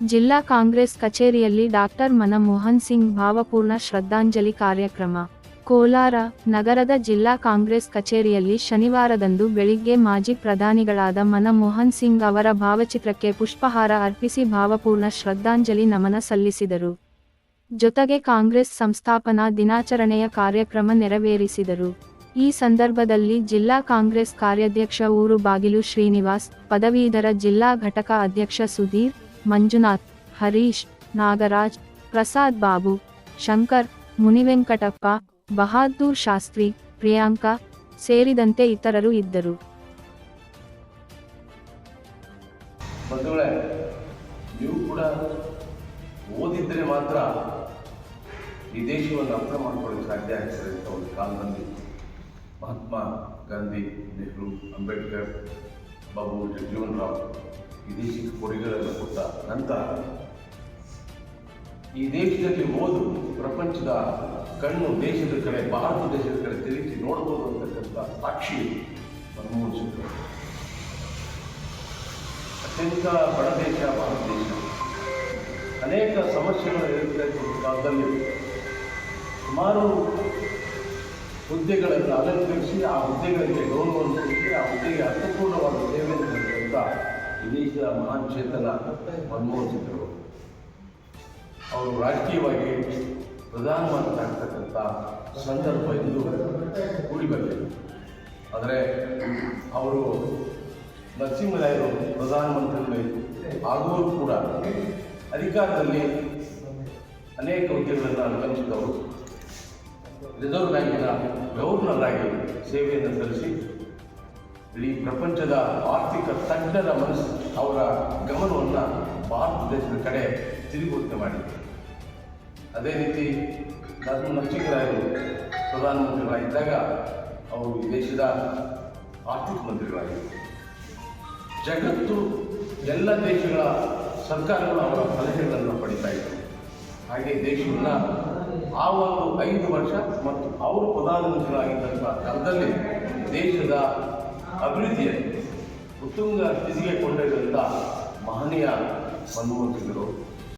ಜಿಲ್ಲಾ ಕಾಂಗ್ರೆಸ್ ಕಚೇರಿಯಲ್ಲಿ ಡಾಕ್ಟರ್ ಮನಮೋಹನ್ ಸಿಂಗ್ ಭಾವಪೂರ್ಣ ಶ್ರದ್ಧಾಂಜಲಿ ಕಾರ್ಯಕ್ರಮ. ಕೋಲಾರ ನಗರದ ಜಿಲ್ಲಾ ಕಾಂಗ್ರೆಸ್ ಕಚೇರಿಯಲ್ಲಿ ಶನಿವಾರದಂದು ಬೆಳಿಗ್ಗೆ ಮಾಜಿ ಪ್ರಧಾನಿಗಳಾದ ಮನಮೋಹನ್ ಸಿಂಗ್ ಅವರ ಭಾವಚಿತ್ರಕ್ಕೆ ಪುಷ್ಪಹಾರ ಅರ್ಪಿಸಿ ಭಾವಪೂರ್ಣ ಶ್ರದ್ಧಾಂಜಲಿ ನಮನ ಸಲ್ಲಿಸಿದರು. ಜೊತೆಗೆ ಕಾಂಗ್ರೆಸ್ ಸಂಸ್ಥಾಪನಾ ದಿನಾಚರಣೆಯ ಕಾರ್ಯಕ್ರಮ ನೆರವೇರಿಸಿದರು. ಈ ಸಂದರ್ಭದಲ್ಲಿ ಜಿಲ್ಲಾ ಕಾಂಗ್ರೆಸ್ ಕಾರ್ಯಾಧ್ಯಕ್ಷ ಊರು ಬಾಗಿಲು ಶ್ರೀನಿವಾಸ್, ಪದವೀಧರ ಜಿಲ್ಲಾ ಘಟಕ ಅಧ್ಯಕ್ಷ ಸುಧೀರ್, ಮಂಜುನಾಥ್, ಹರೀಶ್, ನಾಗರಾಜ್, ಪ್ರಸಾದ್ ಬಾಬು, ಶಂಕರ್, ಮುನಿವೆಂಕಟಪ್ಪ, ಬಹಾದ್ದೂರ್ ಶಾಸ್ತ್ರಿ, ಪ್ರಿಯಾಂಕಾ ಸೇರಿದಂತೆ ಇತರರು ಇದ್ದರು. ನೀವು ಕೂಡ ಓದಿದ್ರೆ ಮಾತ್ರ ಈ ದೇಶವನ್ನು ಅರ್ಥ ಮಾಡ್ಕೊಳ್ಳೋಕೆ ಸಾಧ್ಯ ಆಗ್ತದೆ ಅಂತ ಒಂದು ಕಾಲದಲ್ಲಿ ಮಹಾತ್ಮ ಗಾಂಧಿ, ನೆಹರು, ಅಂಬೇಡ್ಕರ್, ಬಾಬು ಜಗಜೀವನ್ ರಾವ್ ಈ ದೇಶಕ್ಕೆ ಕೊಡುಗೆಗಳನ್ನು ಕೊಟ್ಟ ನಂತರ ಈ ದೇಶದಲ್ಲಿ ಓದು ಪ್ರಪಂಚದ ಕಣ್ಣು ದೇಶದ ಕಡೆ, ಭಾರತ ದೇಶದ ಕಡೆ ತಿರುಗಿ ನೋಡಬಹುದು ಅಂತಕ್ಕಂಥ ಸಾಕ್ಷಿ ಮನಮೋಹನ್ ಸಿಂಗ್. ಅತ್ಯಂತ ಬಡ ದೇಶ ಭಾರತ ದೇಶ, ಅನೇಕ ಸಮಸ್ಯೆಗಳು ಎದುರಿಸಿದ ಕಾಲದಲ್ಲಿ ಸುಮಾರು ಹುದ್ದೆಗಳನ್ನು ಅಲಂಕರಿಸಿ ಆ ಹುದ್ದೆಗಳಿಗೆ ಗೌರವವನ್ನು ಕೊಟ್ಟು ಆ ಹುದ್ದೆಗೆ ಅರ್ಥಪೂರ್ಣವಾದ ಸೇವೆಯನ್ನು ನೀಡಿದಂಥ ಈ ದೇಶದ ಮಹಾನ್ ಚೇತನ ಮನಮೋಹನ್ ಸಿಂಗ್ ಅವರು. ಅವರು ರಾಜಕೀಯವಾಗಿ ಪ್ರಧಾನಮಂತ್ರಿ ಆಗ್ತಕ್ಕಂಥ ಸಂದರ್ಭ ಎಂದು ಕೂಡಿ ಬಂದಿದೆ. ಆದರೆ ಅವರು ನರಸಿಂಹರಾಯರು ಪ್ರಧಾನಮಂತ್ರಿಗಳು ಆಗುವರು ಕೂಡ ಅಧಿಕಾರದಲ್ಲಿ ಅನೇಕ ಹುದ್ದೆಗಳನ್ನು ಅಲಂಕರಿಸಿದವರು. ರಿಸರ್ವ್ ಬ್ಯಾಂಕಿನ ಗವರ್ನರ್ ಆಗಿ ಸೇವೆಯನ್ನು ಸಲ್ಲಿಸಿ ಇಡೀ ಪ್ರಪಂಚದ ಆರ್ಥಿಕ ತಜ್ಞರ ಮನಸ್ಸು ಅವರ ಗಮನವನ್ನು ಭಾರತ ದೇಶದ ಕಡೆ ತಿರುಗುವಂತೆ ಮಾಡಿದೆ. ಅದೇ ರೀತಿ ನರಸಿಂಹರಾಯರು ಪ್ರಧಾನಮಂತ್ರಿಗಳಾಗಿದ್ದಾಗ ಅವರು ಈ ದೇಶದ ಆರ್ಥಿಕ ಮಂತ್ರಿಗಳಾಗಿದ್ದರು. ಜಗತ್ತು ಎಲ್ಲ ದೇಶಗಳ ಸರ್ಕಾರಗಳು ಅವರ ಸಲಹೆಗಳನ್ನು ಪಡಿತಾ ಇದ್ದರು. ಹಾಗೆ ದೇಶವನ್ನು ಆ ಒಂದು 5 ವರ್ಷ ಮತ್ತು ಅವರು ಪ್ರಧಾನಮಂತ್ರಿಗಳಾಗಿದ್ದಂಥ ಕಾಲದಲ್ಲಿ ದೇಶದ ಅಭಿವೃದ್ಧಿಯನ್ನು ಉತ್ತುಂಗ ಸ್ಥಿತಿಗೆ ಕೊಂಡೊಯ್ದಂಥ ಮಹನೀಯ ಮನಮೋಹನ್ ಸಿಂಗ್ ಅವರು.